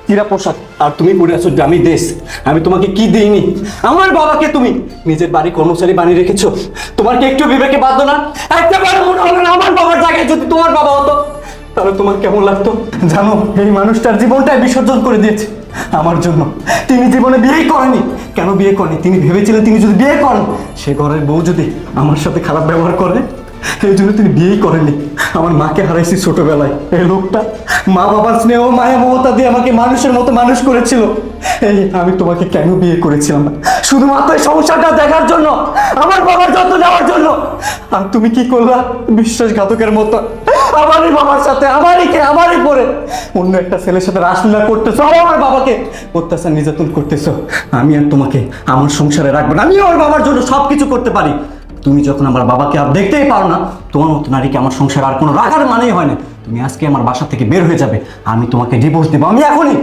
হীরা পোশাক, আর তুমি পরে আছো দামি দেশ। আমি তোমাকে কি দিইনি? আমার বাবাকে তুমি নিজের বাড়ি কর্মচারী বানিয়ে রেখেছো। তোমার কি একটু বিবেকে বাধ্য না? একটাবার মনে হলো না আমার বাবার জায়গায় যদি তোমার বাবা হতো তাহলে তোমার কেমন লাগতো? জানো, এই মানুষটার জীবনটাই বিসর্জন করে দিয়েছে আমার জন্য। তিনি জীবনে বিয়েই করেনি। কেন বিয়ে করেনি? তিনি ভেবেছিলেন তিনি যদি বিয়ে করেন, সে ঘরের বউ যদি আমার সাথে খারাপ ব্যবহার করে, এই জন্য তিনি বিয়েই করেননি। আমার মাকে হারাইছি ছোটবেলায়। এই লোকটা মা বাবার স্নেহ মায়া মমতা দিয়ে আমাকে মানুষের মতো মানুষ করেছিল। এই আমি তোমাকে কেন বিয়ে করেছিলাম না? শুধুমাত্র এই সংসারটা দেখার জন্য, আমার বাবার যত্ন নেওয়ার জন্য। আর তুমি কি করলা? বিশ্বাসঘাতকের মতো আমারই বাবার সাথে, আমারই পরে অন্য একটা ছেলের সাথে রাসলীলা করতেছো, আমার বাবাকে অত্যাচার নির্যাতন করতেছো। আমি আর তোমাকে আমার সংসারে রাখবো না। আমি ওর বাবার জন্য সবকিছু করতে পারি। তুমি যখন আমার বাবাকে আর দেখতেই পারো না, তোমার মতো নারীকে আমার সংসার আর কোনো রাখার মানেই হয় না। তুমি আজকে আমার বাসা থেকে বের হয়ে যাবে, আমি তোমাকে ডিভোর্স দেবো। আমি এখনই